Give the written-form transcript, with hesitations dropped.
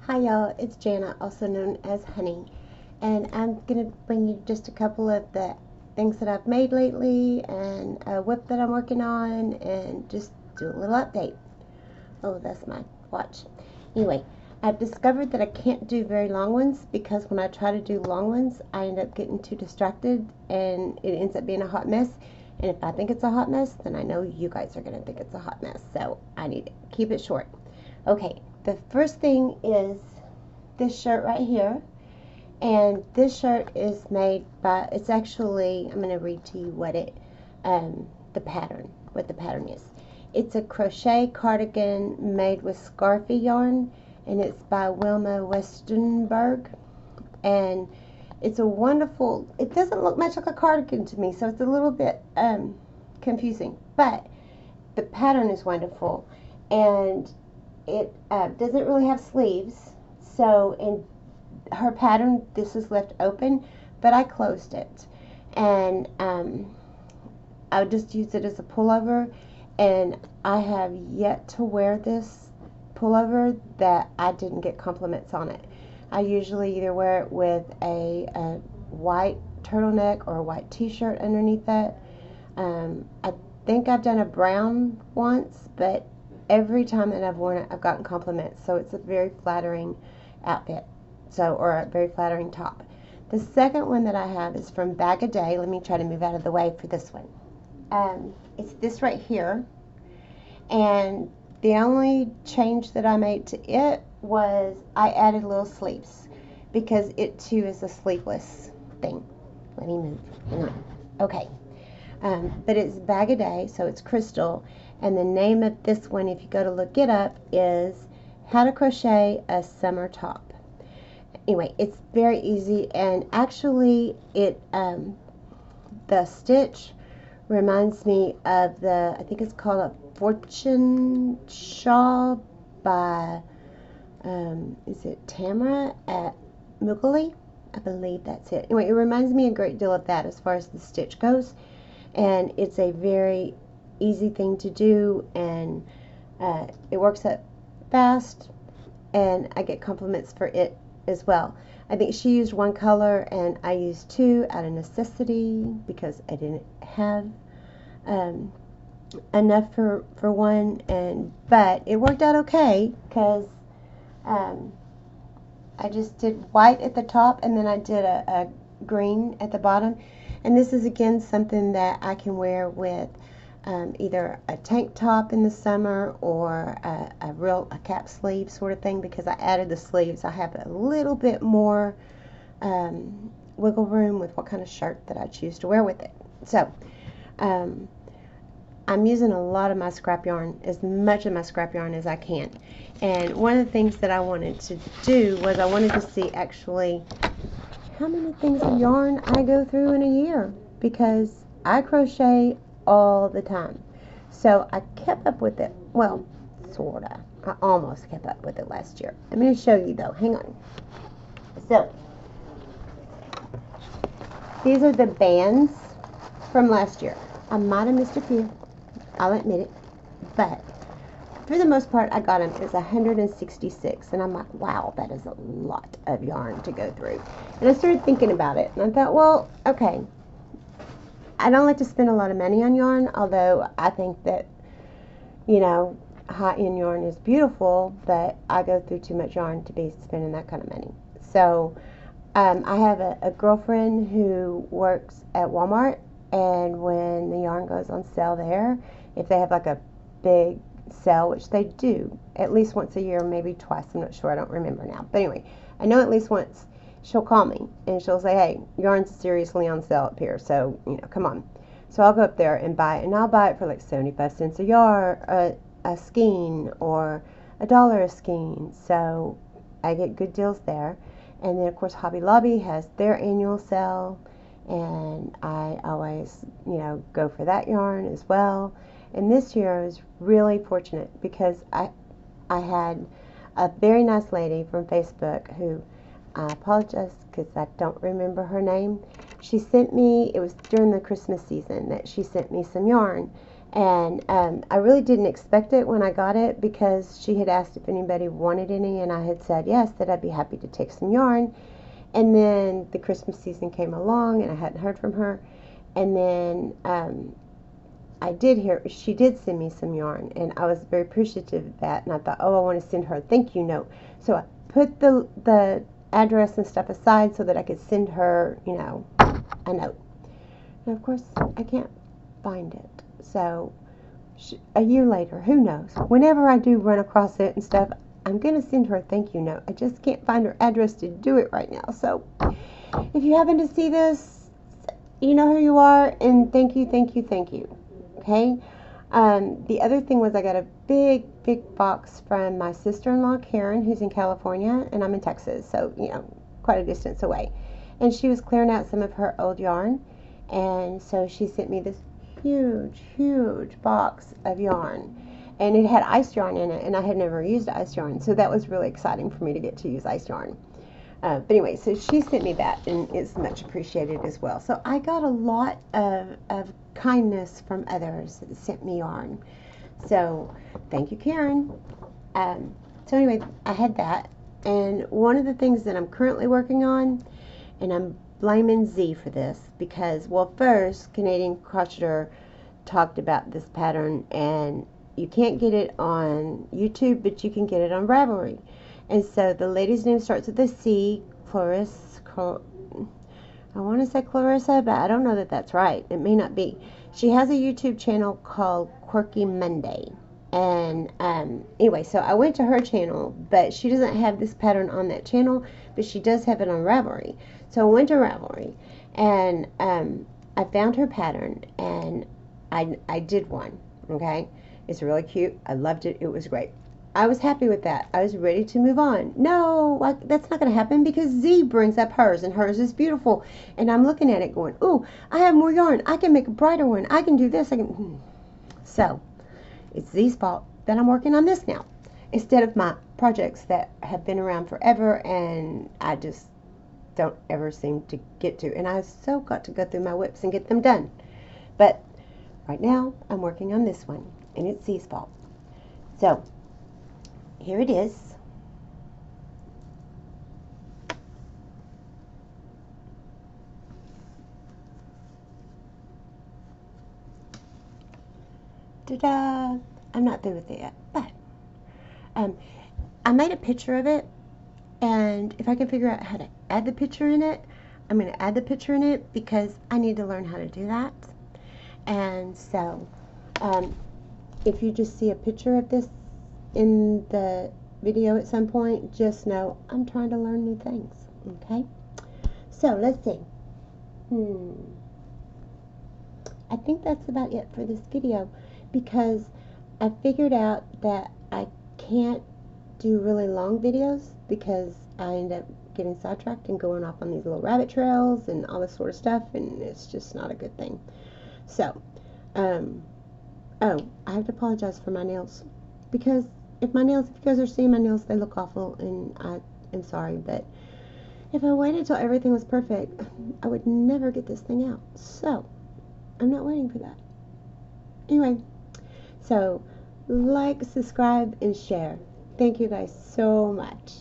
Hi y'all, it's Jana, also known as Honey, and I'm going to bring you just a couple of the things that I've made lately and a WIP that I'm working on and just do a little update. Oh, that's my watch. Anyway, I've discovered that I can't do very long ones because when I try to do long ones, I end up getting too distracted and it ends up being a hot mess. And if I think it's a hot mess, then I know you guys are going to think it's a hot mess, so I need to keep it short. Okay, the first thing is this shirt right here, and this shirt is made by, it's actually, I'm going to read to you what it, what the pattern is. It's a crochet cardigan made with SCARFIE yarn, and it's by Wilma Westenberg, and it's a wonderful, it doesn't look much like a cardigan to me, so it's a little bit confusing, but the pattern is wonderful, and it doesn't really have sleeves, so in her pattern this is left open, but I closed it, and I just used it as a pullover, and I have yet to wear this pullover that I didn't get compliments on it. I usually either wear it with a white turtleneck or a white t-shirt underneath that. I think I've done a brown once, but every time that I've worn it, I've gotten compliments, so it's a very flattering outfit, or a very flattering top. The second one that I have is from Bag a Day. Let me try to move out of the way for this one. It's this right here, and the only change that I made to it was I added little sleeves because it too is a sleeveless thing. Let me move. Hang on. Okay. But it's Bag a Day, so it's crystal, and the name of this one, if you go to look it up, is How to Crochet a Summer Top. Anyway, it's very easy, and actually it the stitch reminds me of the, I think it's called a Fortune Shawl by is it Tamara at Mugoli? I believe that's it. Anyway, it reminds me a great deal of that as far as the stitch goes, and it's a very easy thing to do, and it works up fast, and I get compliments for it as well. I think she used one color and I used two out of necessity because I didn't have enough for one, but it worked out okay because I just did white at the top and then I did a green at the bottom, and this is again something that I can wear with either a tank top in the summer or a cap sleeve sort of thing, because I added the sleeves. I have a little bit more wiggle room with what kind of shirt that I choose to wear with it. So I'm using a lot of my scrap yarn, as much of my scrap yarn as I can. And one of the things that I wanted to do was I wanted to see actually how many things of yarn I go through in a year, because I crochet all the time. So I kept up with it. Well, sorta. I almost kept up with it last year. I'm going to show you though. Hang on. So these are the bands from last year. I might have missed a few, I'll admit it, but for the most part I got them. It was 166, and I'm like, wow, that is a lot of yarn to go through. And I started thinking about it, and I thought, well, okay, I don't like to spend a lot of money on yarn, although I think that, you know, high-end yarn is beautiful, but I go through too much yarn to be spending that kind of money. So I have a girlfriend who works at Walmart, and when the yarn goes on sale there, if they have like a big sale, which they do at least once a year, maybe twice, I'm not sure, I don't remember now, but anyway, I know at least once, she'll call me and she'll say, hey, yarn's seriously on sale up here, so, you know, come on. So I'll go up there and buy it, and I'll buy it for like 75 cents a yard, a skein, or $1 a skein, so I get good deals there. And then of course Hobby Lobby has their annual sale, and I always, you know, go for that yarn as well. And this year I was really fortunate because I had a very nice lady from Facebook who, I apologize because I don't remember her name. She sent me, it was during the Christmas season that she sent me some yarn, And I really didn't expect it when I got it, because she had asked if anybody wanted any, and I had said yes, that I'd be happy to take some yarn. And then the Christmas season came along, and I hadn't heard from her. And then I did hear, she did send me some yarn, and I was very appreciative of that. And I thought, oh, I want to send her a thank you note. So I put the address and stuff aside so that I could send her, you know, a note. And of course, I can't find it. So a year later, who knows? Whenever I do run across it and stuff, I'm going to send her a thank you note. I just can't find her address to do it right now. So if you happen to see this, you know who you are, and thank you, thank you, thank you. Okay? The other thing was I got a big box from my sister-in-law, Karen, who's in California, and I'm in Texas, so, you know, quite a distance away. And she was clearing out some of her old yarn, and so she sent me this huge box of yarn. And it had ice yarn in it, and I had never used ice yarn, so that was really exciting for me to get to use ice yarn. But anyway, so she sent me that, and it's much appreciated as well. So I got a lot of kindness from others that sent me yarn. So thank you, Karen. So anyway, I had that. And one of the things that I'm currently working on, and I'm blaming Z for this, because, well, first, Canadian Crocheter talked about this pattern, and you can't get it on YouTube, but you can get it on Ravelry. And so the lady's name starts with a C, Clarissa. I want to say Clarissa, but I don't know that that's right. It may not be. She has a YouTube channel called Quirky Monday. And anyway, so I went to her channel, but she doesn't have this pattern on that channel, but she does have it on Ravelry. So I went to Ravelry, and I found her pattern, and I did one, okay? It's really cute. I loved it. It was great. I was happy with that. I was ready to move on. No, that's not going to happen, because Z brings up hers, and hers is beautiful. And I'm looking at it going, ooh, I have more yarn. I can make a brighter one. I can do this. So it's Z's fault that I'm working on this now, instead of my projects that have been around forever and I just don't ever seem to get to. And I've so got to go through my WIPs and get them done. But right now, I'm working on this one, and it's Z's fault. So here it is. Ta-da! I'm not through with it yet, but I made a picture of it, and if I can figure out how to add the picture in it, I'm going to add the picture in it, because I need to learn how to do that. And so if you just see a picture of this in the video at some point, just know I'm trying to learn new things. Okay, so let's see. I think that's about it for this video, because I figured out that I can't do really long videos, because I end up getting sidetracked and going off on these little rabbit trails and all this sort of stuff, and it's just not a good thing. So oh, I have to apologize for my nails, because if you guys are seeing my nails, they look awful, and I am sorry, but if I waited till everything was perfect, I would never get this thing out. So I'm not waiting for that. Anyway, so like, subscribe, and share. Thank you guys so much.